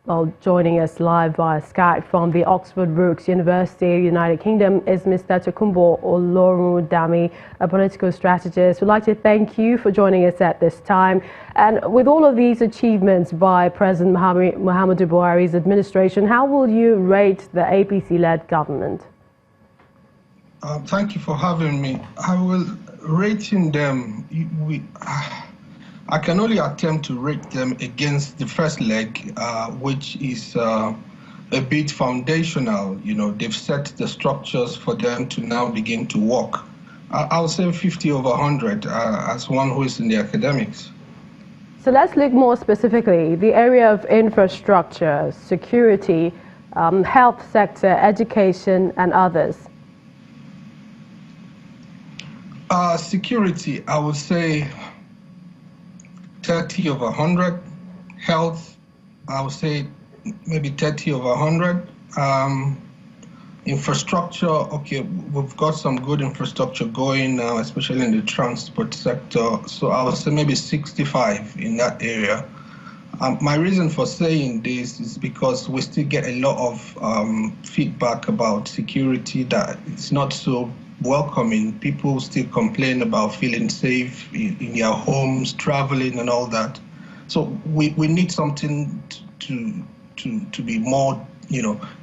Well, joining us live via Skype from the Oxford Brookes University, United Kingdom, is Mr. Tokunbo Olorundami, a political strategist. We'd like to thank you for joining us at this time. And with all of these achievements by President Muhammadu Buhari's administration, how will you rate the APC-led government? Thank you for having me. I will rating them. I can only attempt to rate them against the first leg, which is a bit foundational. You know, they've set the structures for them to now begin to work. I'll say 50 over 100 as one who is in the academics. So let's look more specifically, the area of infrastructure, security, health sector, education, and others. Security, I would say 30 over 100. Health, I would say maybe 30 over 100. Infrastructure, okay, we've got some good infrastructure going now, especially in the transport sector. So I would say maybe 65 in that area. My reason for saying this is because we still get a lot of feedback about security that it's not so welcoming. People still complain about feeling safe in their homes, traveling and all that. So we need something to be more,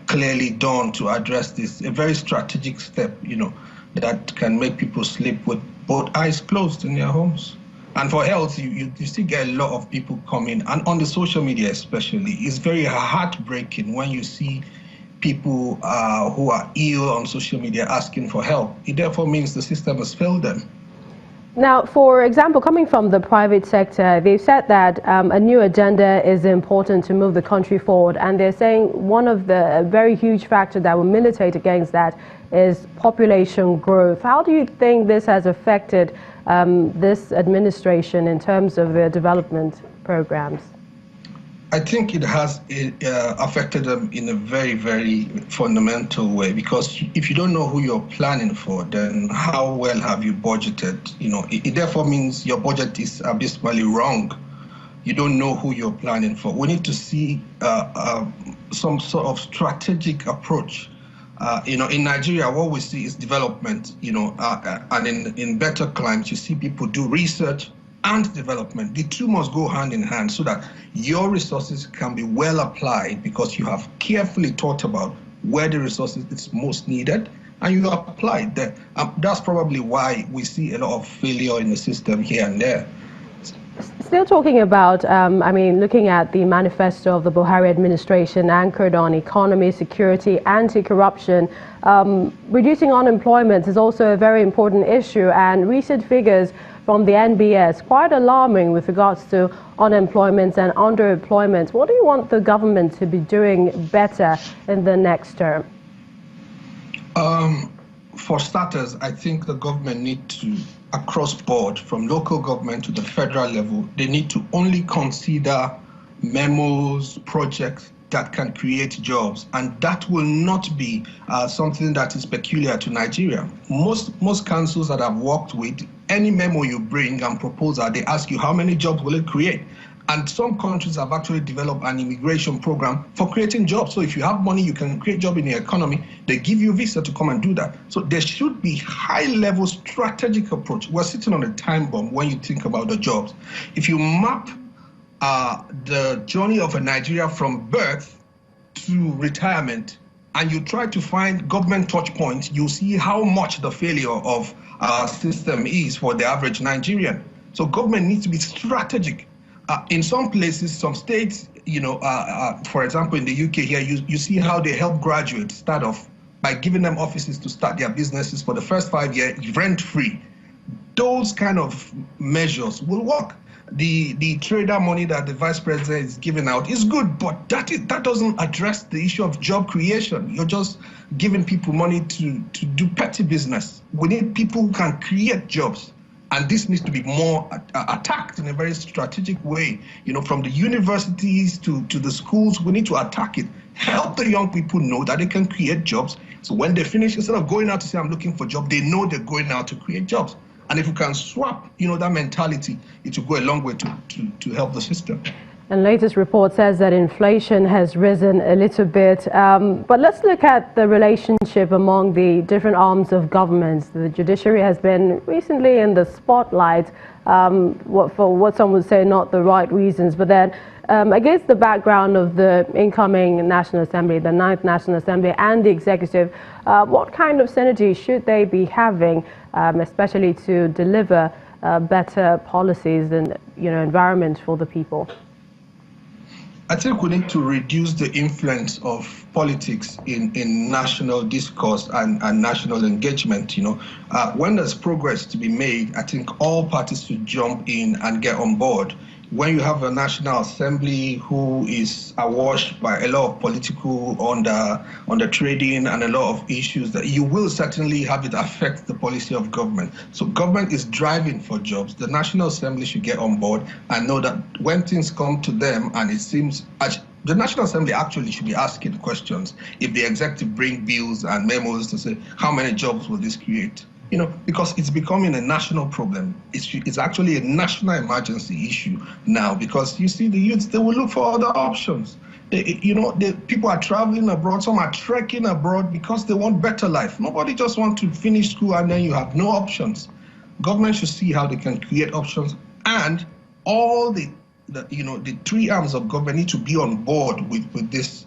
clearly done to address this. A very strategic step, that can make people sleep with both eyes closed in their homes. And for health, you still get a lot of people coming, and on the social media especially, it's very heartbreaking when you see people who are ill on social media asking for help. It therefore means the system has failed them. Now, for example, coming from the private sector, they've said that a new agenda is important to move the country forward, and they're saying one of the very huge factors that will militate against that is population growth. How do you think this has affected this administration in terms of their development programs? I think it has affected them in a very, very fundamental way, because if you don't know who you're planning for, then how well have you budgeted? It therefore means your budget is abysmally wrong. You don't know who you're planning for. We need to see some sort of strategic approach. In Nigeria, what we see is development, and in better climes, you see people do research and development. The two must go hand in hand so that your resources can be well applied, because you have carefully thought about where the resources is most needed and you apply it there. That's probably why we see a lot of failure in the system here and there. Still talking about, looking at the manifesto of the Buhari administration anchored on economy, security, anti-corruption, reducing unemployment is also a very important issue, and recent figures from the NBS quite alarming with regards to unemployment and underemployment. What do you want the government to be doing better in the next term? For starters, I think the government need to, across board, from local government to the federal level, they need to only consider memos, projects that can create jobs, and that will not be something that is peculiar to Nigeria. Most councils that I've worked with, any memo you bring and proposal, they ask you how many jobs will it create. And some countries have actually developed an immigration program for creating jobs. So if you have money, you can create jobs in the economy. They give you a visa to come and do that. So there should be high-level strategic approach. We're sitting on a time bomb when you think about the jobs. If you map the journey of a Nigeria from birth to retirement, and you try to find government touch points, you see how much the failure of our system is for the average Nigerian. So government needs to be strategic. In some places, some states, for example, in the UK here, you see how they help graduates start off by giving them offices to start their businesses for the first 5 years, rent-free. Those kind of measures will work. The trader money that the vice president is giving out is good, but that doesn't address the issue of job creation. You're just giving people money to do petty business. We need people who can create jobs. And this needs to be more attacked in a very strategic way. From the universities to the schools, we need to attack it. Help the young people know that they can create jobs. So when they finish, instead of going out to say, I'm looking for a job, they know they're going out to create jobs. And if you can swap, that mentality, it will go a long way to help the system. And latest report says that inflation has risen a little bit. But let's look at the relationship among the different arms of government. The judiciary has been recently in the spotlight for what some would say not the right reasons. But then against the background of the incoming National Assembly, the 9th National Assembly and the executive, what kind of synergy should they be having, especially to deliver better policies and environment for the people? I think we need to reduce the influence of politics in national discourse and national engagement. When there's progress to be made, I think all parties should jump in and get on board. When you have a National Assembly who is awash by a lot of political under trading and a lot of issues, that you will certainly have it affect the policy of government. So government is driving for jobs. The National Assembly should get on board and know that when things come to them and it seems the National Assembly actually should be asking questions if the executive bring bills and memos to say how many jobs will this create. Because it's becoming a national problem. It's actually a national emergency issue now, because you see the youths, they will look for other options. People are traveling abroad, some are trekking abroad because they want better life. Nobody just wants to finish school and then you have no options. Government should see how they can create options, and all the three arms of government need to be on board with this.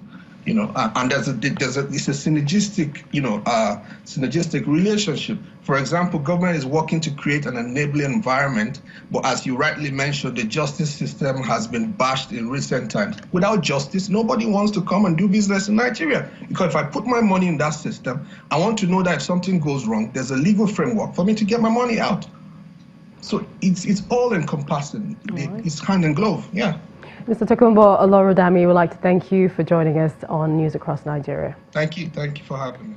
And it's a synergistic, synergistic relationship. For example, government is working to create an enabling environment, but as you rightly mentioned, the justice system has been bashed in recent times. Without justice, nobody wants to come and do business in Nigeria. Because if I put my money in that system, I want to know that if something goes wrong, there's a legal framework for me to get my money out. So it's all encompassing. Right. It's hand in glove, yeah. Mr. Tokunbo Olorodami, we'd like to thank you for joining us on News Across Nigeria. Thank you for having me.